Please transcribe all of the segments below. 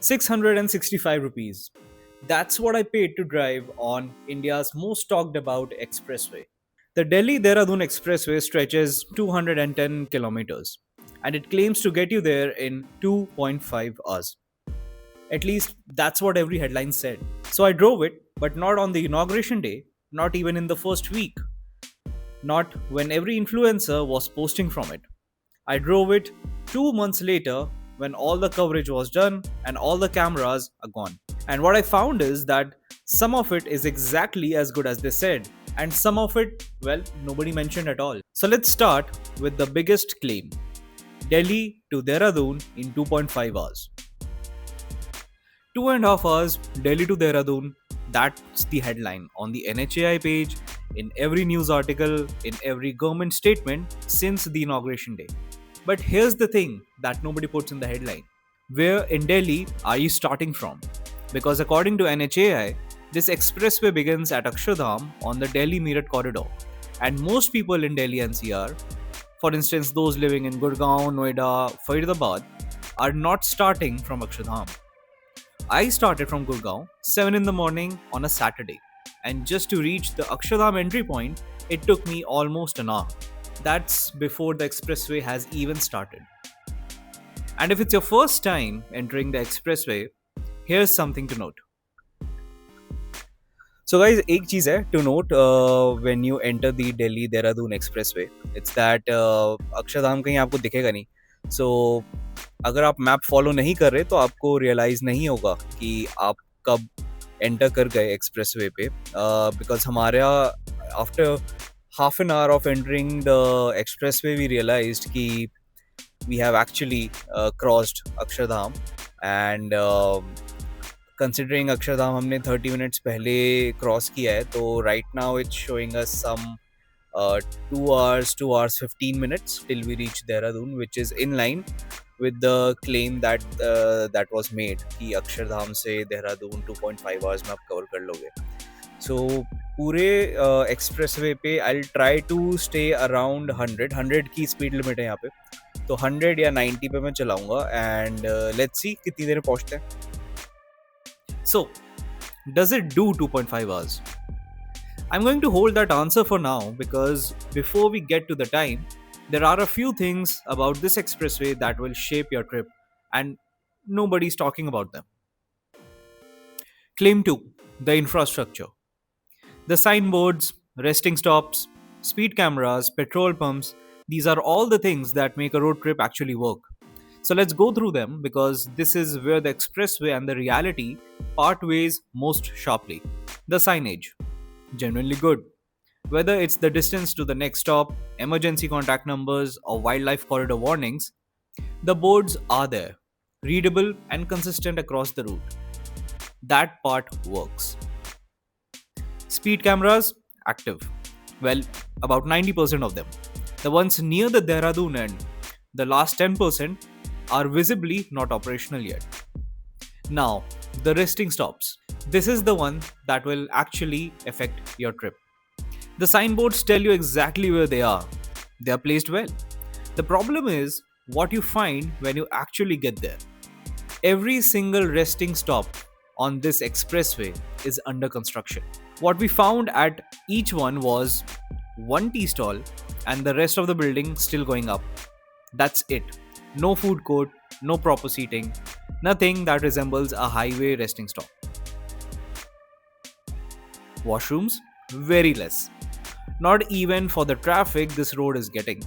665 rupees. That's what I paid to drive on India's most talked about expressway. The Delhi-Dehradun Expressway stretches 210 kilometers and it claims to get you there in 2.5 hours. At least that's what every headline said. So I drove it, but not on the inauguration day, not even in the first week, not when every influencer was posting from it. I drove it 2 months later when all the coverage was done and all the cameras are gone. And what I found is that some of it is exactly as good as they said, and some of it, well, nobody mentioned at all. So let's start with the biggest claim: Delhi to Dehradun in 2.5 hours. 2.5 hours, Delhi to Dehradun, that's the headline on the NHAI page, in every news article, in every government statement since the inauguration day. But here's the thing that nobody puts in the headline: where in Delhi are you starting from? Because according to NHAI, this expressway begins at Akshardham on the Delhi Meerut corridor. And most people in Delhi NCR, for instance those living in Gurgaon, Noida, Faridabad, are not starting from Akshardham. I started from Gurgaon 7 in the morning on a Saturday, and just to reach the Akshardham entry point, it took me almost an hour. That's before the expressway has even started. And if it's your first time entering the expressway, here's something to note. So guys, एक चीज़ है to note when you enter the Delhi Dehradun Expressway, it's that Akshardham कहीं आपको दिखेगा नहीं. So अगर आप map follow नहीं कर रहे तो आपको रियलाइज नहीं होगा कि आप कब एंटर कर गए एक्सप्रेसवे पे, बिकॉज हमारा after half an hour of entering the expressway we realized कि we have actually crossed Akshardham, and considering Akshardham हमने 30 minutes पहले क्रॉस किया है, तो right now it's showing us some 2 hours 15 minutes till we reach Dehradun, which is in line with the claim that was made कि अक्षरधाम से Dehradun 2.5 hours में आप cover कर लोगे. So पूरे एक्सप्रेसवे पे I'll try to stay around 100 की speed limit है यहाँ पे, तो 100 या 90 पे मैं चलाऊंगा, and let's see कितनी देर में पहुँचते हैं. So does it do 2.5 hours? I'm going to hold that answer for now because before we get to the time, there are a few things about this expressway that will shape your trip, and nobody's talking about them. Claim 2: the infrastructure. The signboards, resting stops, speed cameras, petrol pumps, these are all the things that make a road trip actually work. So let's go through them because this is where the expressway and the reality part ways most sharply. The signage, genuinely good. Whether it's the distance to the next stop, emergency contact numbers, or wildlife corridor warnings, the boards are there, readable and consistent across the route. That part works. Speed cameras, active. Well, about 90% of them. The ones near the Dehradun end, the last 10%, are visibly not operational yet. Now, the resting stops. This is the one that will actually affect your trip. The signboards tell you exactly where they are. They are placed well. The problem is what you find when you actually get there. Every single resting stop on this expressway is under construction. What we found at each one was one tea stall and the rest of the building still going up. That's it. No food court, no proper seating, nothing that resembles a highway resting stop. Washrooms, very less. Not even for the traffic this road is getting.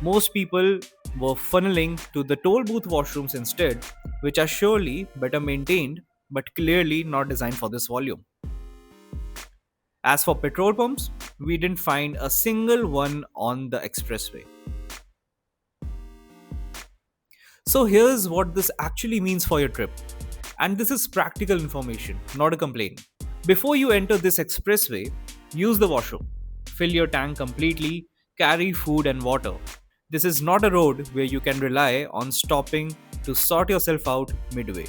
Most people were funneling to the toll booth washrooms instead, which are surely better maintained but clearly not designed for this volume. As for petrol pumps, we didn't find a single one on the expressway. So here's what this actually means for your trip. And this is practical information, not a complaint. Before you enter this expressway, use the washroom. Fill your tank completely, carry food and water. This is not a road where you can rely on stopping to sort yourself out midway.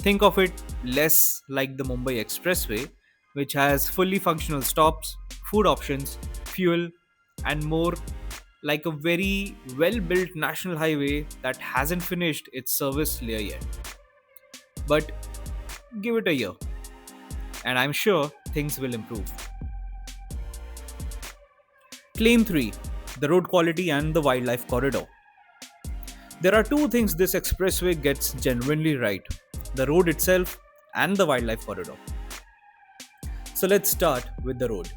Think of it less like the Mumbai Expressway, which has fully functional stops, food options, fuel, and more like a very well built national highway that hasn't finished its service layer yet. But give it a year, and I'm sure things will improve. Claim 3: the road quality and the wildlife corridor. There are two things this expressway gets genuinely right: the road itself and the wildlife corridor. So let's start with the road.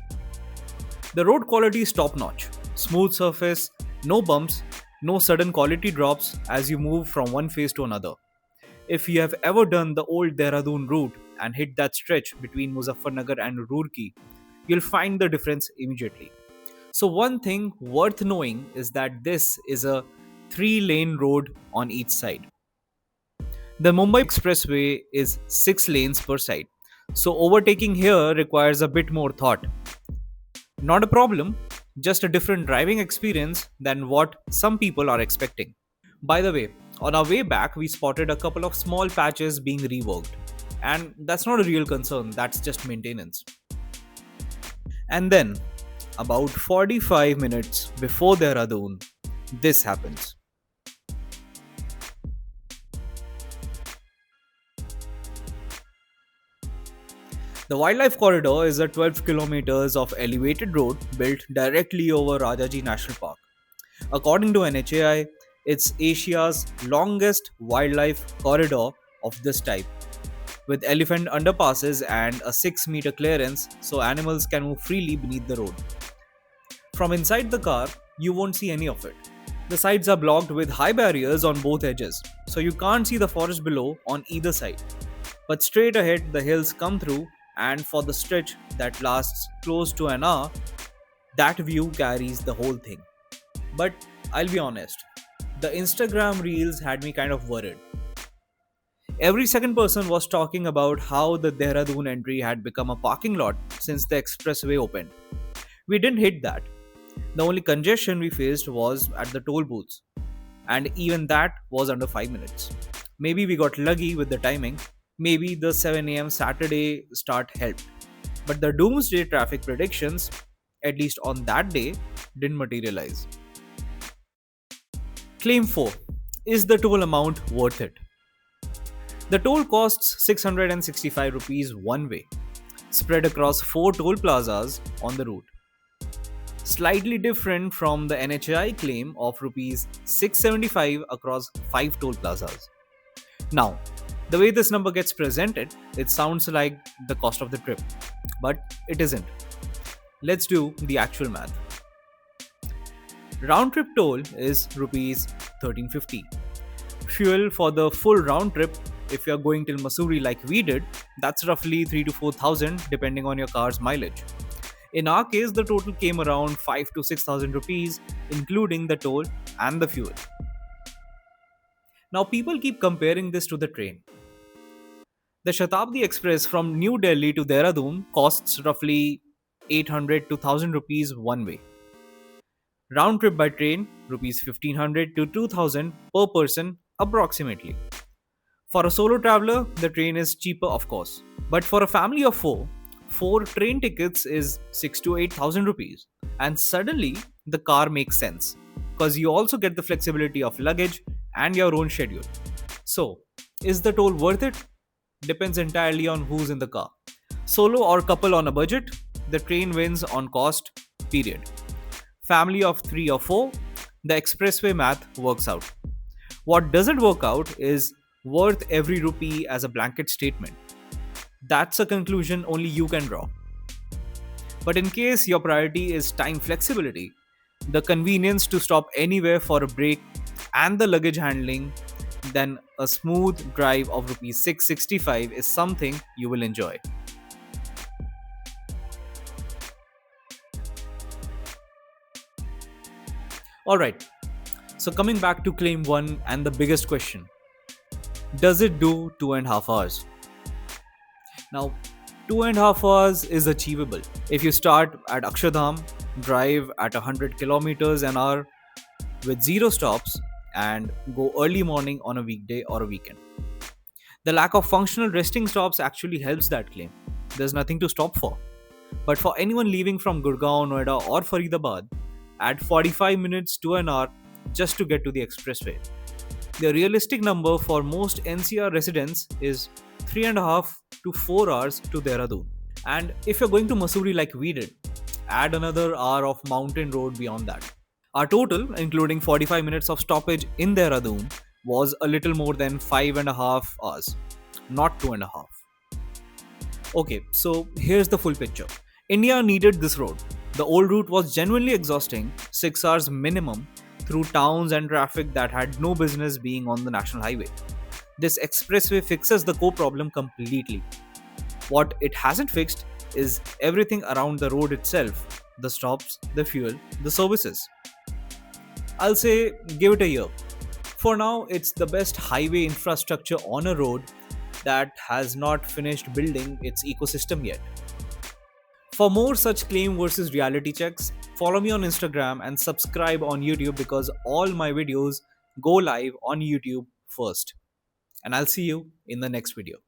The road quality is top notch: smooth surface, no bumps, no sudden quality drops as you move from one phase to another. If you have ever done the old Dehradun route and hit that stretch between Muzaffarnagar and Roorkee, you'll find the difference immediately. So, one thing worth knowing is that this is a 3-lane road on each side. The Mumbai Expressway is 6 lanes per side, so overtaking here requires a bit more thought. Not a problem, just a different driving experience than what some people are expecting. By the way, on our way back, we spotted a couple of small patches being reworked. And that's not a real concern, that's just maintenance. And then, about 45 minutes before Dehradun, this happens. The Wildlife Corridor is a 12 kilometers of elevated road built directly over Rajaji National Park. According to NHAI, it's Asia's longest wildlife corridor of this type, with elephant underpasses and a 6-meter clearance so animals can move freely beneath the road. From inside the car, you won't see any of it. The sides are blocked with high barriers on both edges, so you can't see the forest below on either side. But straight ahead, the hills come through, and for the stretch that lasts close to an hour, that view carries the whole thing. But I'll be honest, the Instagram reels had me kind of worried. Every second person was talking about how the Dehradun entry had become a parking lot since the expressway opened. We didn't hit that. The only congestion we faced was at the toll booths, and even that was under 5 minutes. Maybe we got lucky with the timing, maybe the 7 a.m. Saturday start helped. But the doomsday traffic predictions, at least on that day, didn't materialize. Claim 4: is the toll amount worth it? The toll costs 665 rupees one way, spread across 4 toll plazas on the route. Slightly different from the NHAI claim of rupees 675 across 5 toll plazas. Now, the way this number gets presented, it sounds like the cost of the trip, but it isn't. Let's do the actual math. Round trip toll is rupees 1350. Fuel for the full round trip, if you're going till Mussoorie like we did, that's roughly 3 to 4,000 depending on your car's mileage. In our case, the total came around 5 to 6,000 rupees, including the toll and the fuel. Now, people keep comparing this to the train. The Shatabdi Express from New Delhi to Dehradun costs roughly 800 to 1000 rupees one way. Round trip by train, rupees 1500 to 2000 per person approximately. For a solo traveler, the train is cheaper, of course. But for a family of 4 train tickets is 6 to 8000 rupees. And suddenly, the car makes sense because you also get the flexibility of luggage and your own schedule. So, is the toll worth it? Depends entirely on who's in the car. Solo or couple on a budget, the train wins on cost, period. Family of 3 or 4, the expressway math works out. What doesn't work out is worth every rupee as a blanket statement. That's a conclusion only you can draw. But in case your priority is time flexibility, the convenience to stop anywhere for a break, and the luggage handling, then a smooth drive of rupees 665 is something you will enjoy. Alright, so coming back to claim 1 and the biggest question: does it do 2.5 hours? Now, 2.5 hours is achievable. If you start at Akshardham, drive at 100 kilometers an hour with 0 stops, and go early morning on a weekday or a weekend. The lack of functional resting stops actually helps that claim. There's nothing to stop for. But for anyone leaving from Gurgaon, Noida, or Faridabad, add 45 minutes to an hour just to get to the expressway. The realistic number for most NCR residents is 3.5 to 4 hours to Dehradun. And if you're going to Mussoorie like we did, add another hour of mountain road beyond that. Our total, including 45 minutes of stoppage in Dehradun, was a little more than 5.5 hours, not 2.5. Okay, so here's the full picture. India needed this road. The old route was genuinely exhausting, 6 hours minimum, through towns and traffic that had no business being on the national highway. This expressway fixes the core problem completely. What it hasn't fixed is everything around the road itself: the stops, the fuel, the services. I'll say give it a year. For now, it's the best highway infrastructure on a road that has not finished building its ecosystem yet. For more such claim versus reality checks, follow me on Instagram and subscribe on YouTube because all my videos go live on YouTube first. And I'll see you in the next video.